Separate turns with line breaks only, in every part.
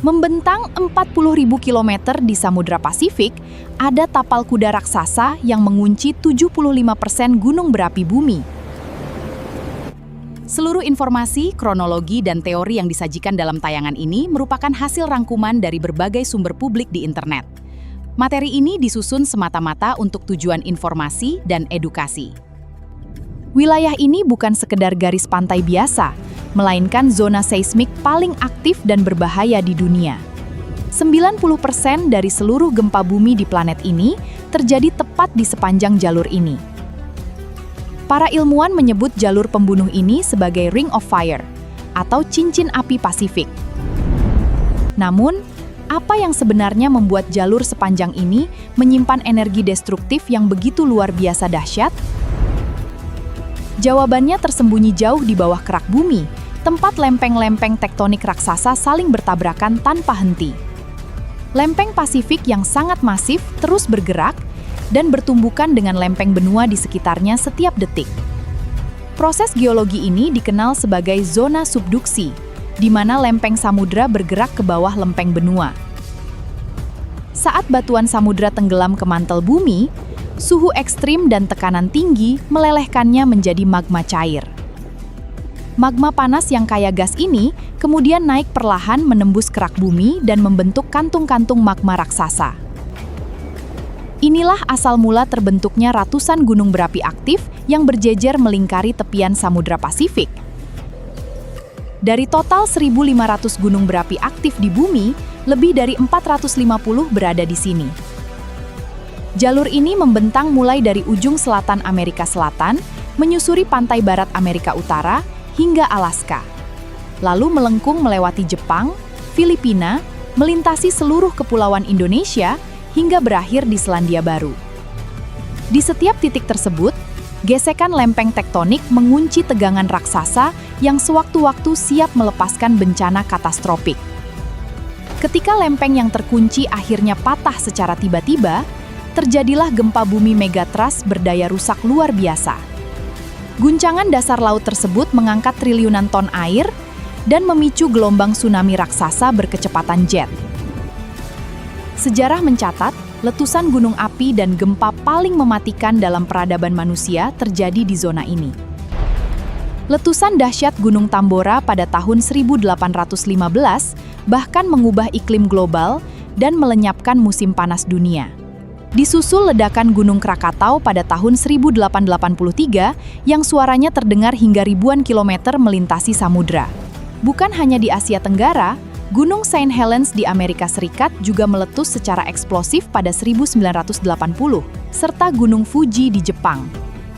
Membentang 40.000 kilometer di Samudra Pasifik, ada tapal kuda raksasa yang mengunci 75% gunung berapi bumi. Seluruh informasi, kronologi, dan teori yang disajikan dalam tayangan ini merupakan hasil rangkuman dari berbagai sumber publik di internet. Materi ini disusun semata-mata untuk tujuan informasi dan edukasi. Wilayah ini bukan sekedar garis pantai biasa, melainkan zona seismik paling aktif dan berbahaya di dunia. 90% dari seluruh gempa bumi di planet ini terjadi tepat di sepanjang jalur ini. Para ilmuwan menyebut jalur pembunuh ini sebagai Ring of Fire atau cincin api Pasifik. Namun, apa yang sebenarnya membuat jalur sepanjang ini menyimpan energi destruktif yang begitu luar biasa dahsyat? Jawabannya tersembunyi jauh di bawah kerak bumi, tempat lempeng-lempeng tektonik raksasa saling bertabrakan tanpa henti. Lempeng Pasifik yang sangat masif terus bergerak dan bertumbukan dengan lempeng benua di sekitarnya setiap detik. Proses geologi ini dikenal sebagai zona subduksi, di mana lempeng samudra bergerak ke bawah lempeng benua. Saat batuan samudra tenggelam ke mantel bumi, suhu ekstrim dan tekanan tinggi melelehkannya menjadi magma cair. Magma panas yang kaya gas ini kemudian naik perlahan menembus kerak bumi dan membentuk kantung-kantung magma raksasa. Inilah asal mula terbentuknya ratusan gunung berapi aktif yang berjejer melingkari tepian Samudra Pasifik. Dari total 1.500 gunung berapi aktif di bumi, lebih dari 450 berada di sini. Jalur ini membentang mulai dari ujung selatan Amerika Selatan, menyusuri pantai barat Amerika Utara, hingga Alaska. Lalu melengkung melewati Jepang, Filipina, melintasi seluruh kepulauan Indonesia, hingga berakhir di Selandia Baru. Di setiap titik tersebut, gesekan lempeng tektonik mengunci tegangan raksasa yang sewaktu-waktu siap melepaskan bencana katastrofik. Ketika lempeng yang terkunci akhirnya patah secara tiba-tiba, terjadilah gempa bumi megatrust berdaya rusak luar biasa. Guncangan dasar laut tersebut mengangkat triliunan ton air dan memicu gelombang tsunami raksasa berkecepatan jet. Sejarah mencatat, letusan gunung api dan gempa paling mematikan dalam peradaban manusia terjadi di zona ini. Letusan dahsyat Gunung Tambora pada tahun 1815 bahkan mengubah iklim global dan melenyapkan musim panas dunia. Disusul ledakan Gunung Krakatau pada tahun 1883 yang suaranya terdengar hingga ribuan kilometer melintasi samudra. Bukan hanya di Asia Tenggara, Gunung St. Helens di Amerika Serikat juga meletus secara eksplosif pada 1980, serta Gunung Fuji di Jepang,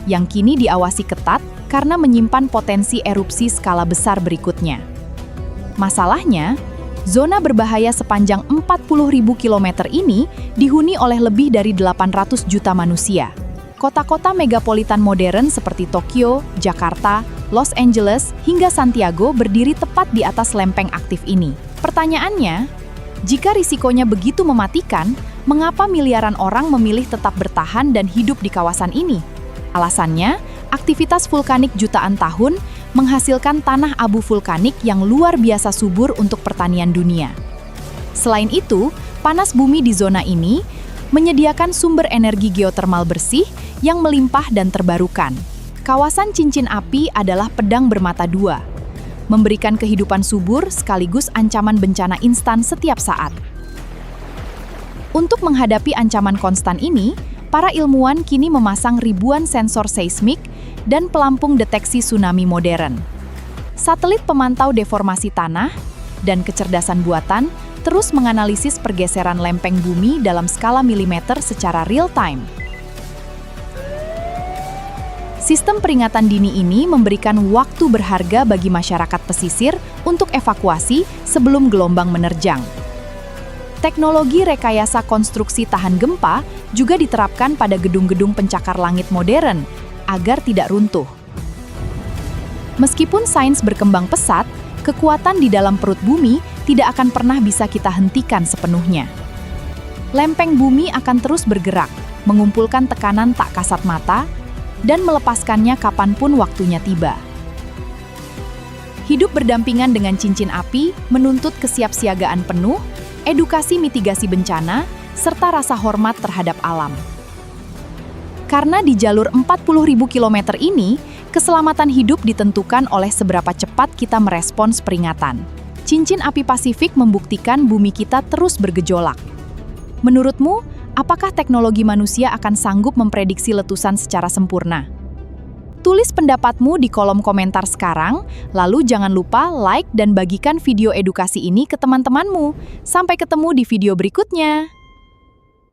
yang kini diawasi ketat karena menyimpan potensi erupsi skala besar berikutnya. Masalahnya, zona berbahaya sepanjang 40.000 kilometer ini dihuni oleh lebih dari 800 juta manusia. Kota-kota megapolitan modern seperti Tokyo, Jakarta, Los Angeles, hingga Santiago berdiri tepat di atas lempeng aktif ini. Pertanyaannya, jika risikonya begitu mematikan, mengapa miliaran orang memilih tetap bertahan dan hidup di kawasan ini? Alasannya, aktivitas vulkanik jutaan tahun menghasilkan tanah abu vulkanik yang luar biasa subur untuk pertanian dunia. Selain itu, panas bumi di zona ini menyediakan sumber energi geotermal bersih yang melimpah dan terbarukan. Kawasan cincin api adalah pedang bermata dua, memberikan kehidupan subur sekaligus ancaman bencana instan setiap saat. Untuk menghadapi ancaman konstan ini, para ilmuwan kini memasang ribuan sensor seismik dan pelampung deteksi tsunami modern. Satelit pemantau deformasi tanah dan kecerdasan buatan terus menganalisis pergeseran lempeng bumi dalam skala milimeter secara real-time. Sistem peringatan dini ini memberikan waktu berharga bagi masyarakat pesisir untuk evakuasi sebelum gelombang menerjang. Teknologi rekayasa konstruksi tahan gempa juga diterapkan pada gedung-gedung pencakar langit modern agar tidak runtuh. Meskipun sains berkembang pesat, kekuatan di dalam perut bumi tidak akan pernah bisa kita hentikan sepenuhnya. Lempeng bumi akan terus bergerak, mengumpulkan tekanan tak kasat mata, dan melepaskannya kapanpun waktunya tiba. Hidup berdampingan dengan cincin api menuntut kesiapsiagaan penuh, edukasi mitigasi bencana, serta rasa hormat terhadap alam. Karena di jalur 40.000 km ini, keselamatan hidup ditentukan oleh seberapa cepat kita merespons peringatan. Cincin api Pasifik membuktikan bumi kita terus bergejolak. Menurutmu, apakah teknologi manusia akan sanggup memprediksi letusan secara sempurna? Tulis pendapatmu di kolom komentar sekarang, lalu jangan lupa like dan bagikan video edukasi ini ke teman-temanmu. Sampai ketemu di video berikutnya.